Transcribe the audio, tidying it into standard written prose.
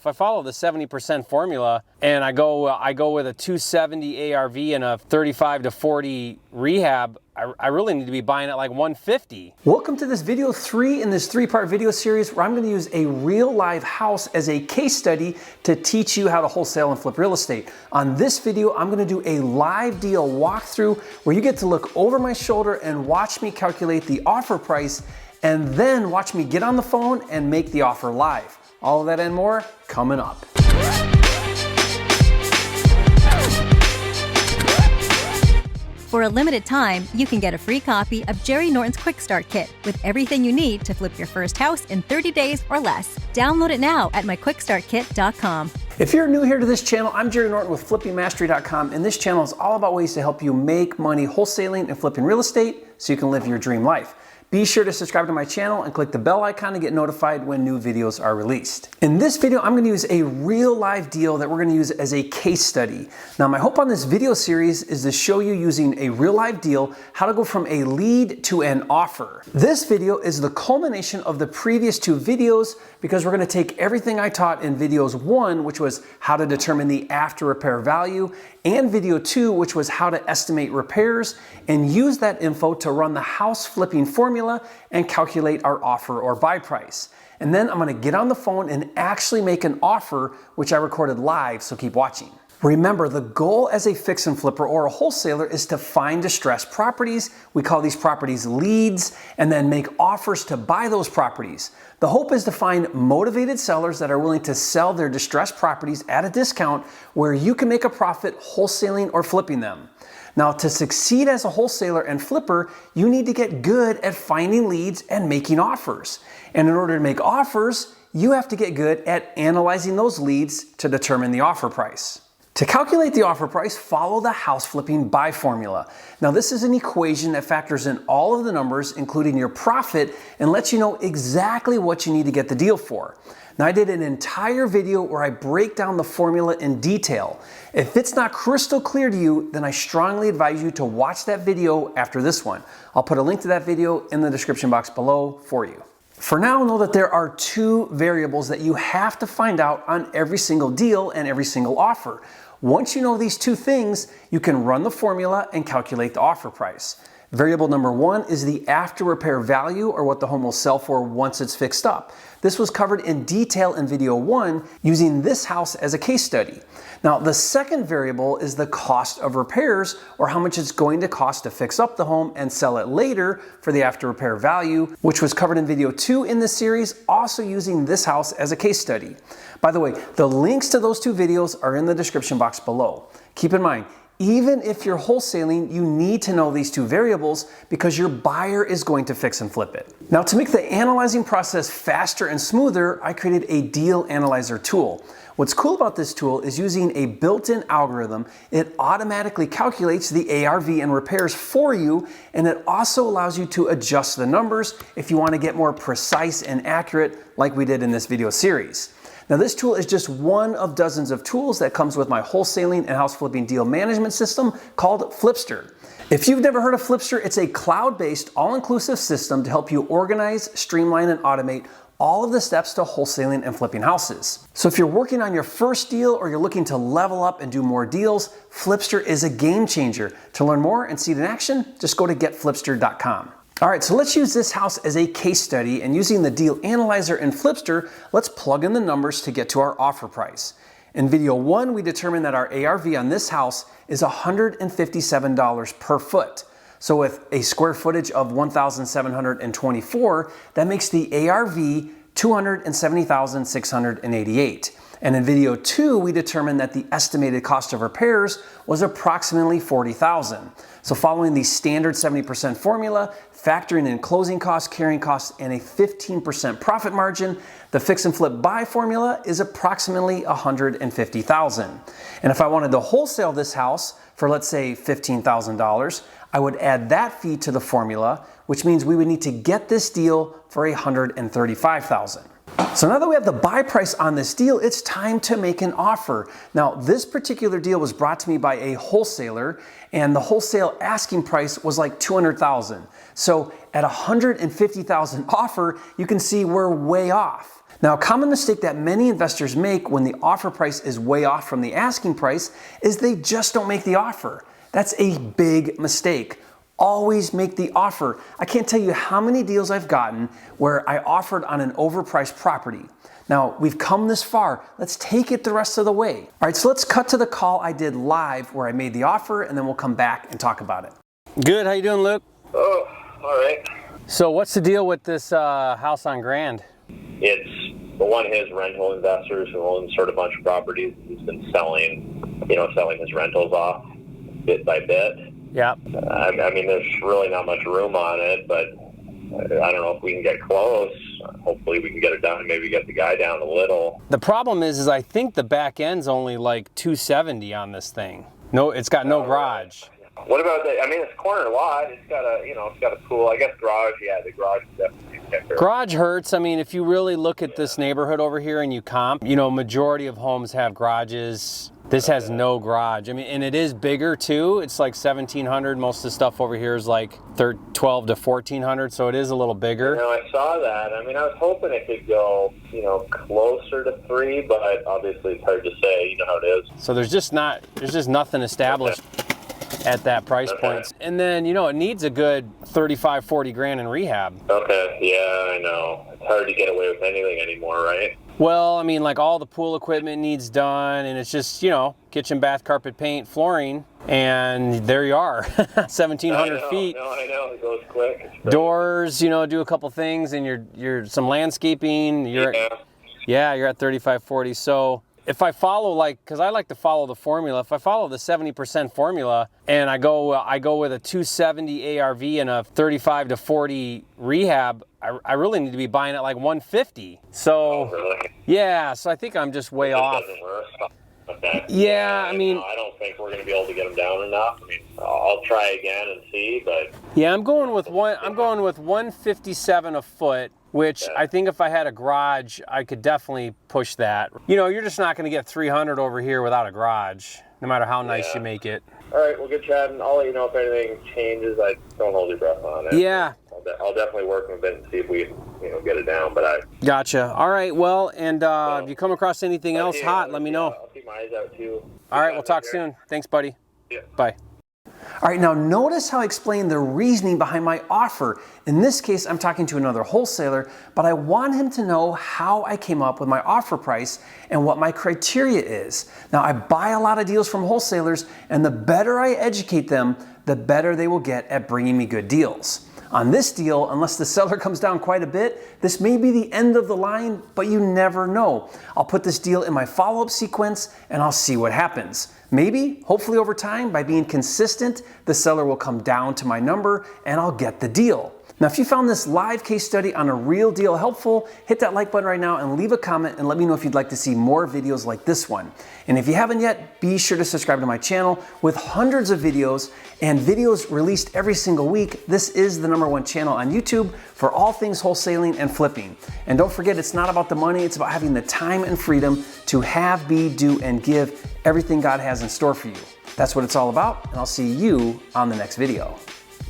if I follow the 70% formula and I go with a 270 ARV and a 35 to 40 rehab, I really need to be buying at like 150. Welcome to this video 3 in this 3-part video series where I'm going to use a real live house as a case study to teach you how to wholesale and flip real estate. On this video, I'm going to do a live deal walkthrough where you get to look over my shoulder and watch me calculate the offer price, and then watch me get on the phone and make the offer live. All of that and more coming up. For a limited time, you can get a free copy of Jerry Norton's Quick Start Kit with everything you need to flip your first house in 30 days or less. Download it now at myquickstartkit.com. If you're new here to this channel, I'm Jerry Norton with FlippingMastery.com, and this channel is all about ways to help you make money wholesaling and flipping real estate so you can live your dream life. Be sure to subscribe to my channel and click the bell icon to get notified when new videos are released. In this video, I'm going to use a real live deal that we're going to use as a case study. Now, my hope on this video series is to show you using a real live deal how to go from a lead to an offer. This video is the culmination of the previous 2 videos because we're going to take everything I taught in videos 1, which was how to determine the after repair value, and video 2, which was how to estimate repairs, and use that info to run the house flipping formula and calculate our offer or buy price. And then I'm going to get on the phone and actually make an offer, which I recorded live, so keep watching. Remember, the goal as a fix and flipper or a wholesaler is to find distressed properties. We call these properties leads, and then make offers to buy those properties. The hope is to find motivated sellers that are willing to sell their distressed properties at a discount where you can make a profit wholesaling or flipping them. Now, to succeed as a wholesaler and flipper, you need to get good at finding leads and making offers. And in order to make offers, you have to get good at analyzing those leads to determine the offer price. To calculate the offer price, follow the house flipping buy formula. Now, this is an equation that factors in all of the numbers, including your profit, and lets you know exactly what you need to get the deal for. Now, I did an entire video where I break down the formula in detail. If it's not crystal clear to you, then I strongly advise you to watch that video after this one. I'll put a link to that video in the description box below for you. For now, know that there are 2 variables that you have to find out on every single deal and every single offer. Once you know these 2 things, you can run the formula and calculate the offer price. Variable number 1 is the after repair value, or what the home will sell for once it's fixed up. This was covered in detail in video 1 using this house as a case study. Now, the second variable is the cost of repairs, or how much it's going to cost to fix up the home and sell it later for the after repair value, which was covered in video 2 in this series, also using this house as a case study. By the way, the links to those 2 videos are in the description box below. Keep in mind, even if you're wholesaling, you need to know these 2 variables because your buyer is going to fix and flip it. Now, to make the analyzing process faster and smoother, I created a deal analyzer tool. What's cool about this tool is using a built-in algorithm, it automatically calculates the ARV and repairs for you, and it also allows you to adjust the numbers if you want to get more precise and accurate like we did in this video series. Now, this tool is just one of dozens of tools that comes with my wholesaling and house flipping deal management system called FLIPSTER. If you've never heard of FLIPSTER, it's a cloud-based, all-inclusive system to help you organize, streamline, and automate all of the steps to wholesaling and flipping houses. So if you're working on your first deal or you're looking to level up and do more deals, FLIPSTER is a game changer. To learn more and see it in action, just go to getflipster.com. All right, so let's use this house as a case study, and using the deal analyzer in FLIPSTER, let's plug in the numbers to get to our offer price. In video 1, we determined that our ARV on this house is $157 per foot. So with a square footage of 1,724, that makes the ARV $270,688. And in video 2, we determined that the estimated cost of repairs was approximately $40,000. So following the standard 70% formula, factoring in closing costs, carrying costs, and a 15% profit margin, the fix and flip buy formula is approximately $150,000. And if I wanted to wholesale this house for, let's say, $15,000, I would add that fee to the formula, which means we would need to get this deal for $135,000. So now that we have the buy price on this deal, it's time to make an offer. Now, this particular deal was brought to me by a wholesaler, and the wholesale asking price was like $200,000. So at $150,000 offer, you can see we're way off. Now, a common mistake that many investors make when the offer price is way off from the asking price is they just don't make the offer. That's a big mistake. Always make the offer. I can't tell you how many deals I've gotten where I offered on an overpriced property. Now, we've come this far. Let's take it the rest of the way. All right, so let's cut to the call I did live where I made the offer, and then we'll come back and talk about it. Good, how you doing, Luke? Oh, all right. So what's the deal with this house on Grand? It's one of his rental investors who owns sort of a bunch of properties. He's been selling his rentals off bit by bit. Yeah. I mean, there's really not much room on it, but I don't know if we can get close. Hopefully we can get it down and maybe get the guy down a little. The problem is I think the back end's only like 270 on this thing. No, it's got no garage. What about the? I mean, it's a corner lot. It's got a pool. I guess garage. Yeah, the garage is definitely a kicker. Garage hurts. I mean, if you really look at this neighborhood over here and you comp, majority of homes have garages. This has no garage. I mean, and it is bigger too. It's like 1,700. Most of the stuff over here is like 12 to 1,400, so it is a little bigger. I saw that. I mean, I was hoping it could go, closer to 3, but obviously it's hard to say. You know how it is. So there's just nothing established at that price point. And then, it needs a good 35, 40 grand in rehab. Okay, yeah, I know. It's hard to get away with anything anymore, right? Well, I mean, like all the pool equipment needs done, and it's just, kitchen, bath, carpet, paint, flooring, and there you are, 1,700 feet. No, I know, it goes quick. Doors, do a couple things, and you're some landscaping. You're at 35, 40. So if I follow because I like to follow the formula. If I follow the 70% formula and I go with a 270 ARV and a 35 to 40 rehab, I really need to be buying at like 150. So really? Yeah, so I think I'm just way off. Doesn't work. Okay. Yeah, I mean, I don't think we're going to be able to get them down enough. I mean, I'll try again and see, but yeah, I'm going with 157 a foot. Which I think if I had a garage, I could definitely push that. You're just not going to get 300 over here without a garage, no matter how nice you make it. All right, well, good chatting. I'll let you know if anything changes. I don't hold your breath on it. Yeah. I'll definitely work a bit and see if we get it down. But Gotcha. All right, well, and if you come across anything else hot, let me know. I'll keep my eyes out, too. All right, we'll talk soon. Thanks, buddy. Yeah. Bye. All right, now notice how I explained the reasoning behind my offer. In this case, I'm talking to another wholesaler, but I want him to know how I came up with my offer price and what my criteria is. Now, I buy a lot of deals from wholesalers, and the better I educate them, the better they will get at bringing me good deals. On this deal, unless the seller comes down quite a bit, this may be the end of the line, but you never know. I'll put this deal in my follow-up sequence and I'll see what happens. Maybe, hopefully over time, by being consistent, the seller will come down to my number and I'll get the deal. Now, if you found this live case study on a real deal helpful, hit that like button right now and leave a comment and let me know if you'd like to see more videos like this one. And if you haven't yet, be sure to subscribe to my channel with hundreds of videos and videos released every single week. This is the #1 channel on YouTube for all things wholesaling and flipping. And don't forget, it's not about the money, it's about having the time and freedom to have, be, do, and give everything God has in store for you. That's what it's all about, and I'll see you on the next video.